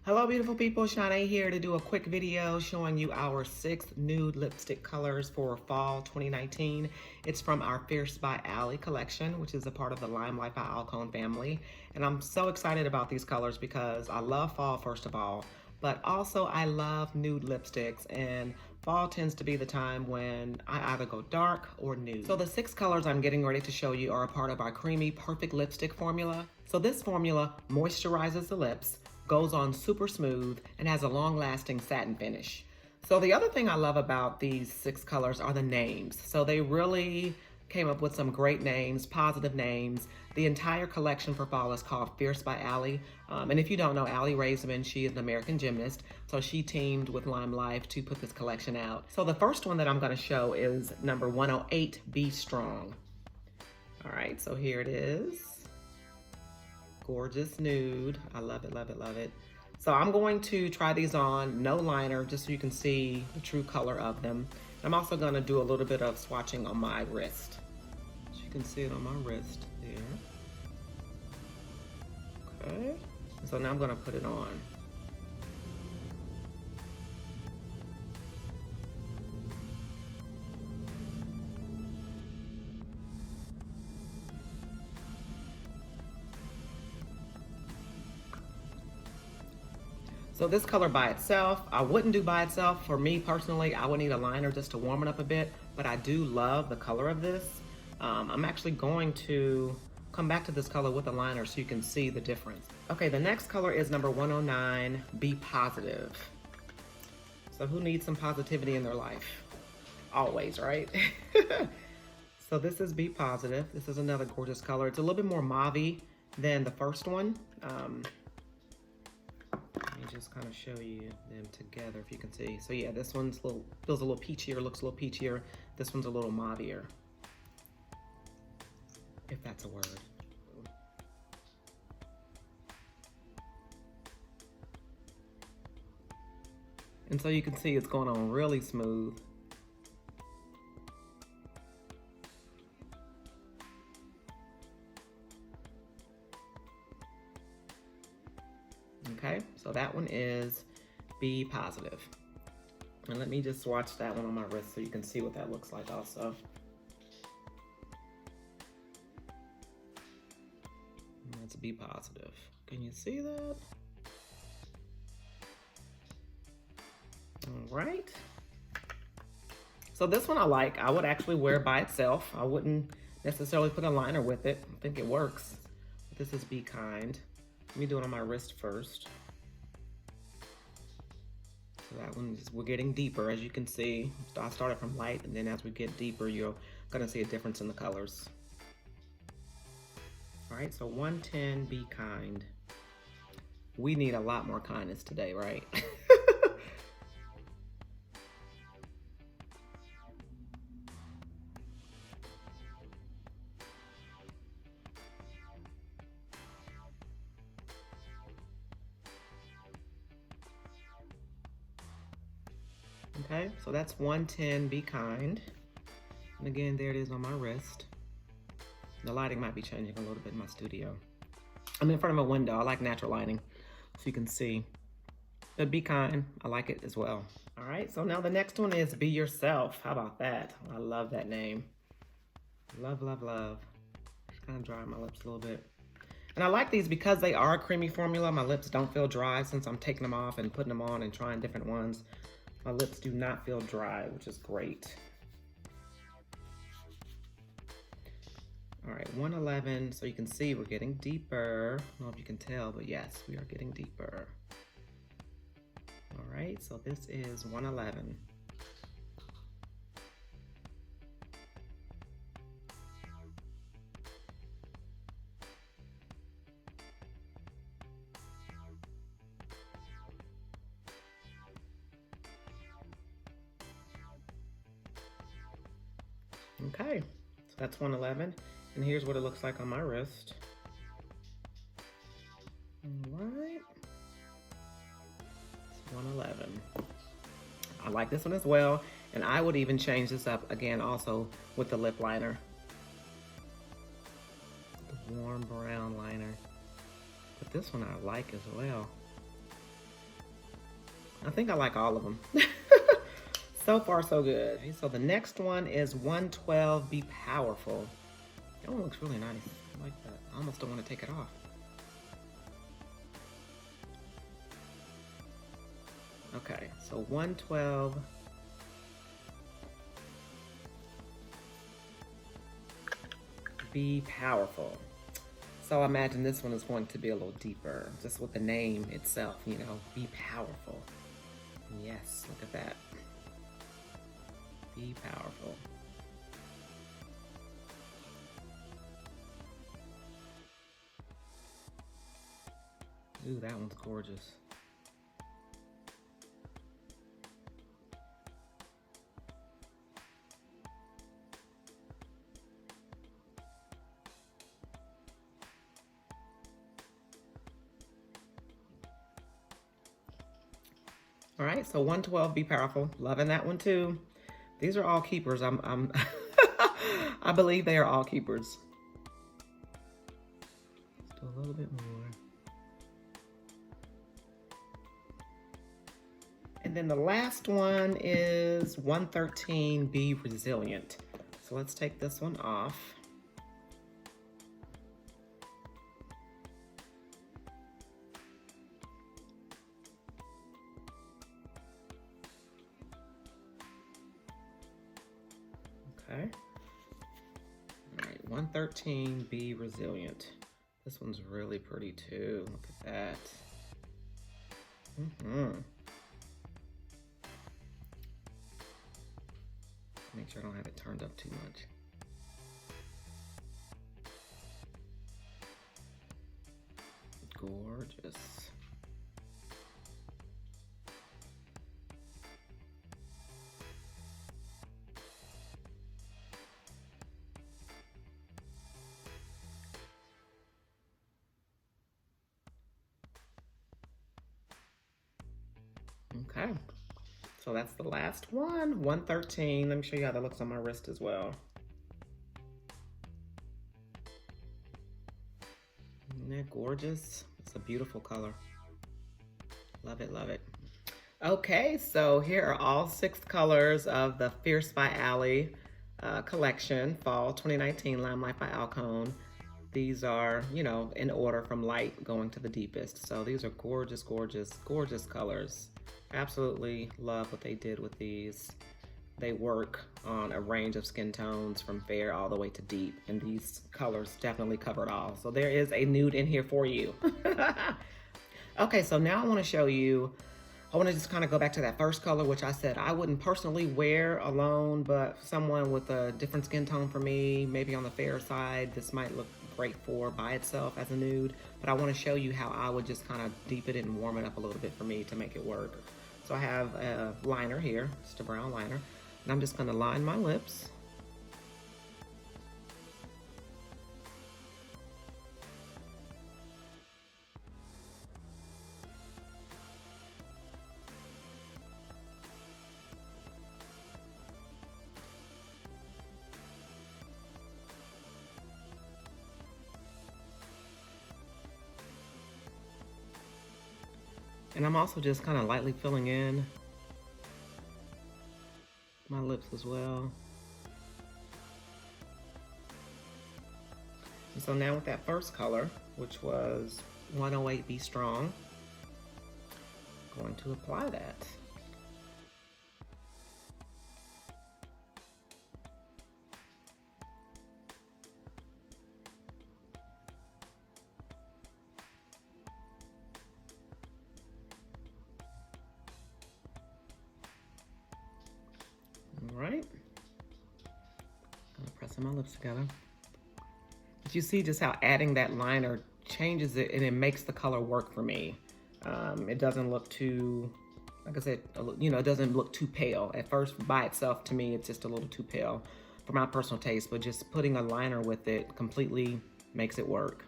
Hello beautiful people, Shanae here to do a quick video showing you our 6 nude lipstick colors for fall 2019. It's from our Fierce by Aly collection, which is a part of the LimeLife by Alcone family. And I'm so excited about these colors because I love fall first of all, but also I love nude lipsticks, and fall tends to be the time when I either go dark or nude. So the 6 colors I'm getting ready to show you are a part of our creamy perfect lipstick formula. So this formula moisturizes the lips, goes on super smooth, and has a long-lasting satin finish. So the other thing I love about these 6 colors are the names. So they really came up with some great names, positive names. The entire collection for fall is called Fierce by Aly. And if you don't know Aly Raisman, she is an American gymnast. So she teamed with LimeLife to put this collection out. So the first one that I'm gonna show is number 108, Be Strong. All right, so here it is. Gorgeous nude. I love it, love it, love it. So I'm going to try these on, no liner, just so you can see the true color of them. I'm also gonna do a little bit of swatching on my wrist. So you can see it on my wrist there. Okay, so now I'm gonna put it on. So this color by itself, I wouldn't do by itself. For me personally, I would need a liner just to warm it up a bit, but I do love the color of this. I'm actually going to come back to this color with a liner so you can see the difference. Okay, the next color is number 109, Be Positive. So who needs some positivity in their life? Always, right? So this is Be Positive. This is another gorgeous color. It's a little bit more mauve-y than the first one. Let me just kind of show you them together if you can see. So yeah, this one's feels a little peachier, looks a little peachier. This one's a little mauvier, if that's a word. And so you can see it's going on really smooth. Okay, so that one is Be Positive. And let me just swatch that one on my wrist so you can see what that looks like also. And let's Be Positive. Can you see that? All right. So this one I like. I would actually wear by itself. I wouldn't necessarily put a liner with it. I think it works. This is Be Kind. Let me do it on my wrist first. So that one we're getting deeper, as you can see. So I started from light, and then as we get deeper, you're gonna see a difference in the colors. All right, so 110, Be Kind. We need a lot more kindness today, right? Okay, so that's 110, Be Kind. And again, there it is on my wrist. The lighting might be changing a little bit in my studio. I'm in front of a window. I like natural lighting, so you can see. But Be Kind, I like it as well. All right, so now the next one is Be Yourself. How about that? I love that name. Love, love, love. Just kind of dry my lips a little bit. And I like these because they are a creamy formula. My lips don't feel dry since I'm taking them off and putting them on and trying different ones. My lips do not feel dry, which is great. All right, 111, so you can see we're getting deeper. I don't know if you can tell, but yes, we are getting deeper. All right, so this is 111. Okay, so that's 111, and here's what it looks like on my wrist. All right, it's 111. I like this one as well, and I would even change this up again also with the lip liner. The warm brown liner. But this one I like as well. I think I like all of them. So far, so good. Okay, so the next one is 112 Be Powerful. That one looks really nice. I like that. I almost don't want to take it off. Okay, so 112. Be Powerful. So I imagine this one is going to be a little deeper, just with the name itself, you know, Be Powerful. Yes, look at that. Be Powerful. Ooh, that one's gorgeous. All right, so 112 Be Powerful. Loving that one too. These are all keepers. I believe they are all keepers. Let's do a little bit more. And then the last one is 113 Be Resilient. So let's take this one off. Okay. All right, 113 Be Resilient. This one's really pretty too. Look at that. Make sure I don't have it turned up too much. Gorgeous. Okay, so that's the last one, 113. Let me show you how that looks on my wrist as well. Isn't that gorgeous? It's a beautiful color. Love it, love it. Okay, so here are all 6 colors of the Fierce by Aly collection, Fall 2019 LimeLife by Alcone. These are, you know, in order from light going to the deepest. So these are gorgeous, gorgeous, gorgeous colors. Absolutely love what they did with these. They work on a range of skin tones from fair all the way to deep, and these colors definitely cover it all. So there is a nude in here for you. Okay, so now I want to show you, I want to just kind of go back to that first color, which I said I wouldn't personally wear alone, but someone with a different skin tone for me, maybe on the fair side, this might look great for by itself as a nude. But I want to show you how I would just kind of deepen it and warm it up a little bit for me to make it work. So I have a liner here, just a brown liner, and I'm just going to line my lips. And I'm also just kind of lightly filling in my lips as well. And so now with that first color, which was 108 Be Strong, I'm going to apply that. All right, I'm pressing my lips together. But you see just how adding that liner changes it, and it makes the color work for me. It doesn't look too, like I said, you know, it doesn't look too pale. At first, by itself, to me, it's just a little too pale for my personal taste, but just putting a liner with it completely makes it work.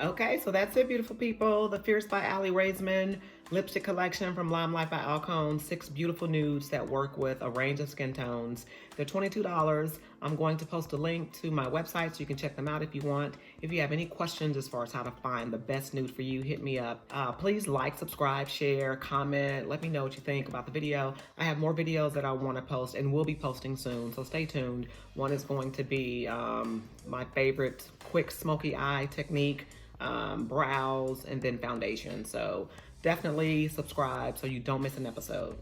Okay, so that's it, beautiful people. The Fierce by Aly Raisman lipstick collection from LimeLife by Alcone. 6 beautiful nudes that work with a range of skin tones. They're $22. I'm going to post a link to my website so you can check them out if you want. If you have any questions as far as how to find the best nude for you, hit me up. Please like, subscribe, share, comment. Let me know what you think about the video. I have more videos that I want to post and will be posting soon, so stay tuned. One is going to be my favorite quick smoky eye technique, brows, and then foundation. So definitely subscribe so you don't miss an episode.